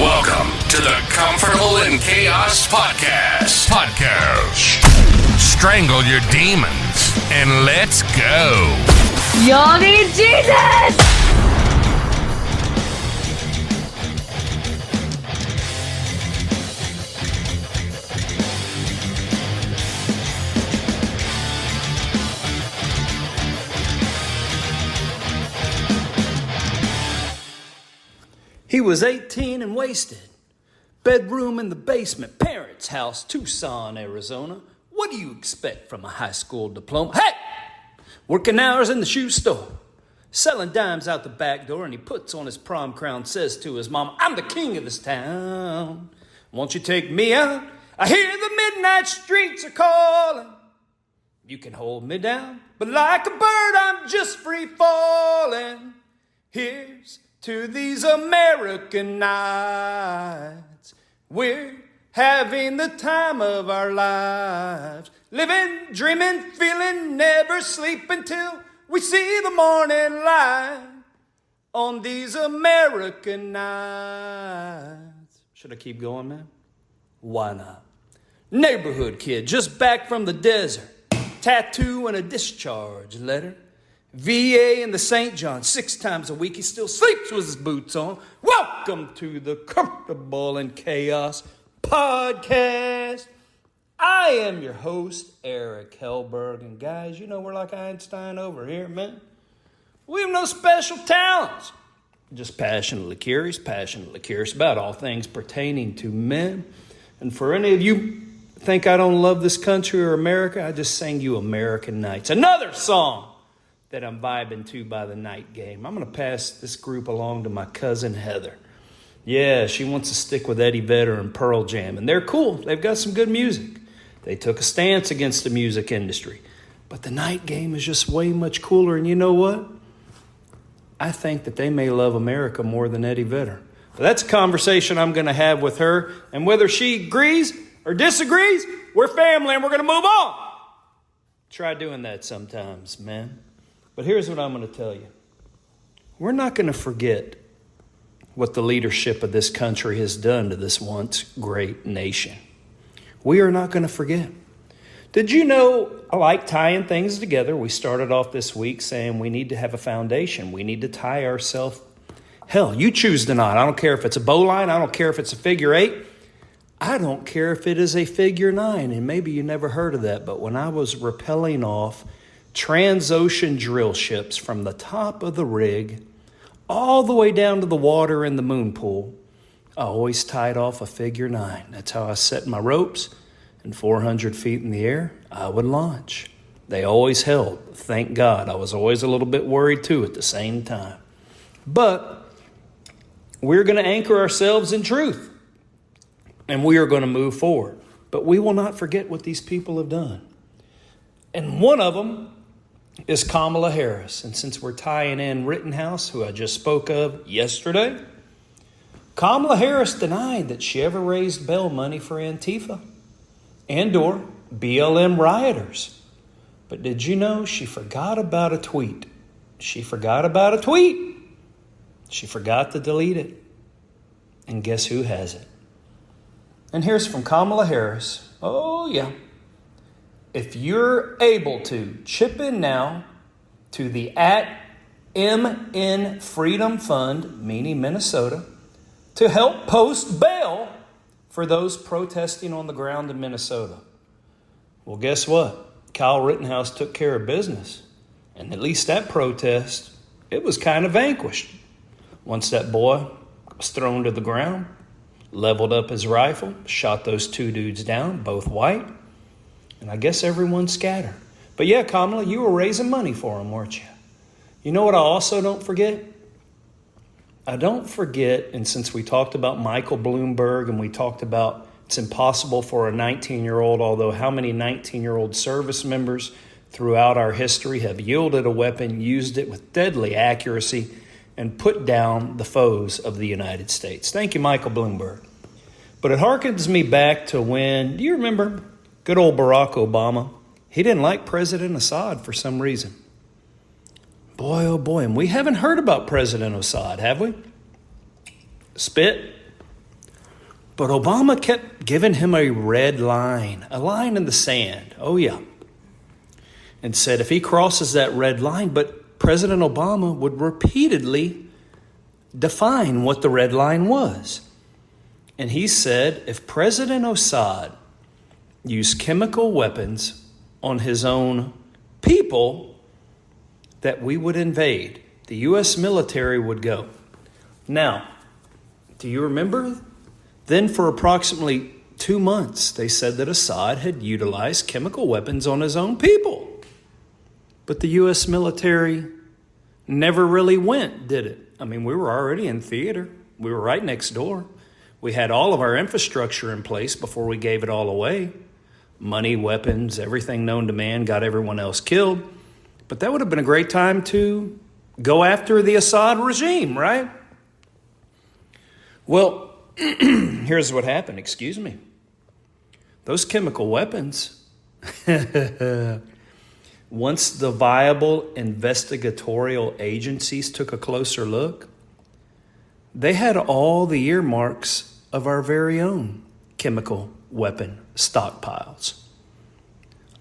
Welcome to the Comfortable in Chaos Podcast. Strangle your demons and let's go. Y'all need Jesus! He was 18 and wasted. Bedroom in the basement, parents' house, Tucson, Arizona. What do you expect from a high school diploma? Hey! Working hours in the shoe store. Selling dimes out the back door, and he puts on his prom crown, says to his mom, I'm the king of this town. Won't you take me out? I hear the midnight streets are calling. You can hold me down, but like a bird, I'm just free falling. Here's to these American nights. We're having the time of our lives. Living, dreaming, feeling, never sleep until we see the morning light on these American nights. Should I keep going, man? Why not? Neighborhood kid, just back from the desert. Tattoo and a discharge letter. VA in the St. John, 6 times a week. He still sleeps with his boots on. Welcome to the Comfortable in Chaos Podcast. I am your host, Eric Hellberg. And guys, you know we're like Einstein over here, man. We have no special talents. Just passionately curious about all things pertaining to men. And for any of you think I don't love this country or America, I just sang you American Nights. Another song that I'm vibing to by the night game. I'm going to pass this group along to my cousin Heather. Yeah, she wants to stick with Eddie Vedder and Pearl Jam, and they're cool. They've got some good music. They took a stance against the music industry. But the night game is just way much cooler, and you know what? I think that they may love America more than Eddie Vedder. But that's a conversation I'm going to have with her, and whether she agrees or disagrees, we're family and we're going to move on. Try doing that sometimes, man. But here's what I'm going to tell you. We're not going to forget what the leadership of this country has done to this once great nation. We are not going to forget. Did you know, I like tying things together. We started off this week saying we need to have a foundation. We need to tie ourselves. Hell, you choose the knot. I don't care if it's a bowline. I don't care if it's a figure 8. I don't care if it is a figure 9. And maybe you never heard of that. But when I was rappelling off Transocean drill ships from the top of the rig all the way down to the water in the moon pool, I always tied off a figure 9. That's how I set my ropes, and 400 feet in the air, I would launch. They always held. Thank God. I was always a little bit worried too at the same time. But we're going to anchor ourselves in truth, and we are going to move forward. But we will not forget what these people have done. And one of them is Kamala Harris. And since we're tying in Rittenhouse, who I just spoke of yesterday, Kamala Harris denied that she ever raised bail money for Antifa and or BLM rioters. But did you know she forgot about a tweet? She forgot to delete it. And guess who has it? And here's from Kamala Harris. Oh, yeah. If you're able to, chip in now to the @MN Freedom Fund, meaning Minnesota, to help post bail for those protesting on the ground in Minnesota. Well, guess what? Kyle Rittenhouse took care of business. And at least that protest, it was kind of vanquished. Once that boy was thrown to the ground, leveled up his rifle, shot those 2 dudes down, both white. And I guess everyone scattered. But yeah, Kamala, you were raising money for them, weren't you? You know what I also don't forget? I don't forget, and since we talked about Michael Bloomberg and we talked about it's impossible for a 19-year-old, although how many 19-year-old service members throughout our history have yielded a weapon, used it with deadly accuracy, and put down the foes of the United States. Thank you, Michael Bloomberg. But it harkens me back to when, do you remember good old Barack Obama? He didn't like President Assad for some reason. Boy, oh boy, and we haven't heard about President Assad, have we? Spit, But Obama kept giving him a red line, a line in the sand. Oh, yeah. And said if he crosses that red line, but President Obama would repeatedly define what the red line was. And he said if President Assad used chemical weapons on his own people, that we would invade. The U.S. military would go. Now, do you remember? Then for approximately 2 months, they said that Assad had utilized chemical weapons on his own people. But the U.S. military never really went, did it? I mean, we were already in theater. We were right next door. We had all of our infrastructure in place before we gave it all away. Money, weapons, everything known to man, got everyone else killed. But that would have been a great time to go after the Assad regime, right? Well, here's what happened, excuse me. Those chemical weapons, once the viable investigatorial agencies took a closer look, they had all the earmarks of our very own chemical weapon stockpiles.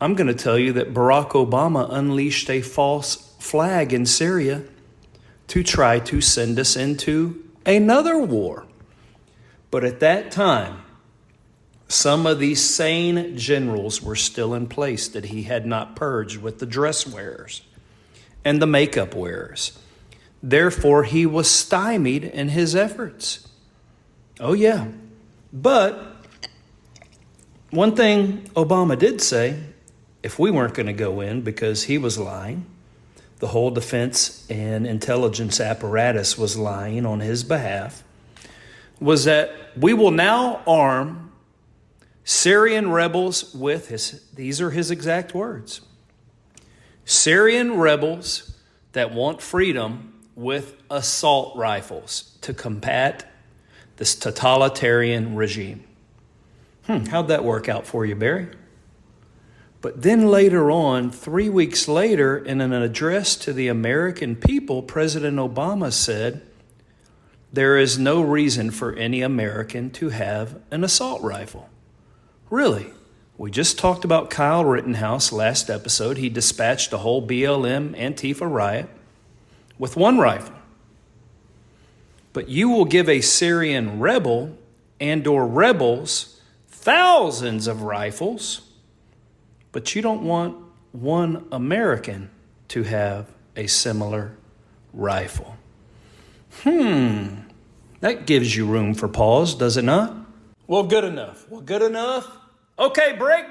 I'm going to tell you that Barack Obama unleashed a false flag in Syria to try to send us into another war. But at that time, some of these sane generals were still in place that he had not purged with the dress wearers and the makeup wearers. Therefore, he was stymied in his efforts. Oh, yeah. But one thing Obama did say, if we weren't going to go in because he was lying, the whole defense and intelligence apparatus was lying on his behalf, was that we will now arm Syrian rebels with these are his exact words, Syrian rebels that want freedom with assault rifles to combat this totalitarian regime. How'd that work out for you, Barry? But then later on, 3 weeks later, in an address to the American people, President Obama said, there is no reason for any American to have an assault rifle. Really? We just talked about Kyle Rittenhouse last episode. He dispatched a whole BLM Antifa riot with one rifle. But you will give a Syrian rebel and or rebels thousands of rifles, but you don't want one American to have a similar rifle. That gives you room for pause, does it not? Well, good enough. Okay, break.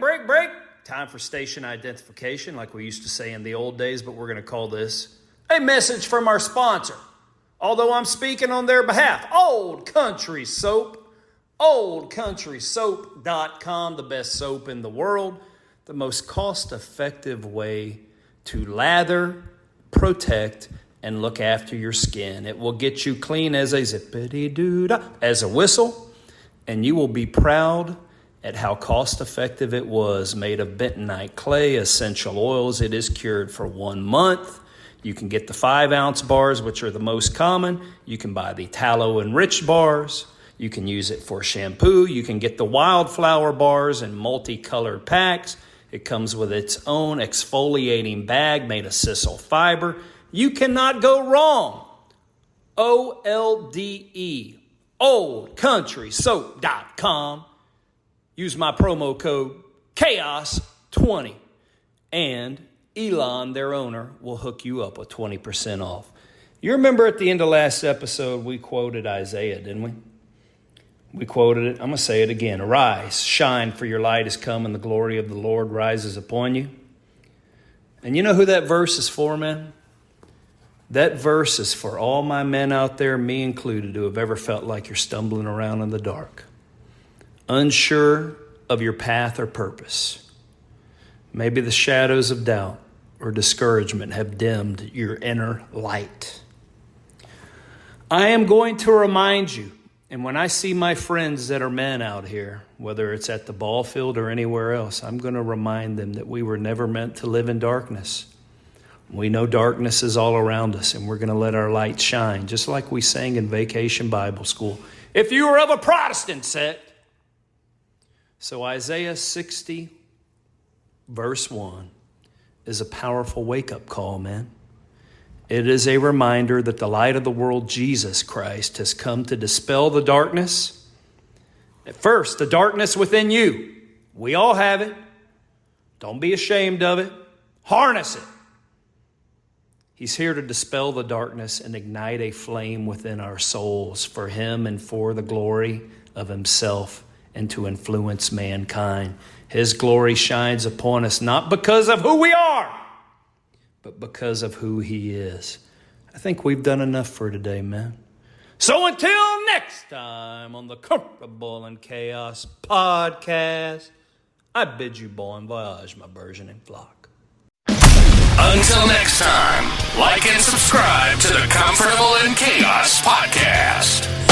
Time for station identification, like we used to say in the old days, but we're going to call this a message from our sponsor. Although I'm speaking on their behalf, Old Country Soap, oldcountrysoap.com, the best soap in the world, the most cost-effective way to lather, protect, and look after your skin. It will get you clean as a zippity-doo-dah, as a whistle, and you will be proud at how cost-effective it was. Made of bentonite clay, essential oils. It is cured for 1 month. You can get the 5-ounce bars, which are the most common. You can buy the tallow-enriched bars. You can use it for shampoo. You can get the wildflower bars in multicolored packs. It comes with its own exfoliating bag made of sisal fiber. You cannot go wrong. OLDE, oldcountrysoap.com. Use my promo code CHAOS20, and Elon, their owner, will hook you up with 20% off. You remember at the end of last episode, we quoted Isaiah, didn't we? We quoted it. I'm going to say it again. Arise, shine, for your light is come, and the glory of the Lord rises upon you. And you know who that verse is for, man? That verse is for all my men out there, me included, who have ever felt like you're stumbling around in the dark, unsure of your path or purpose. Maybe the shadows of doubt or discouragement have dimmed your inner light. I am going to remind you, and when I see my friends that are men out here, whether it's at the ball field or anywhere else, I'm going to remind them that we were never meant to live in darkness. We know darkness is all around us, and we're going to let our light shine, just like we sang in Vacation Bible School. If you are of a Protestant sect, So Isaiah 60, verse 1 is a powerful wake-up call, man. It is a reminder that the light of the world, Jesus Christ, has come to dispel the darkness. At first, the darkness within you. We all have it. Don't be ashamed of it. Harness it. He's here to dispel the darkness and ignite a flame within our souls for Him and for the glory of Himself and to influence mankind. His glory shines upon us not because of who we are, but because of who He is. I think we've done enough for today, man. So until next time on the Comfortable in Chaos podcast, I bid you bon voyage, my burgeoning flock. Until next time, like and subscribe to the Comfortable in Chaos podcast.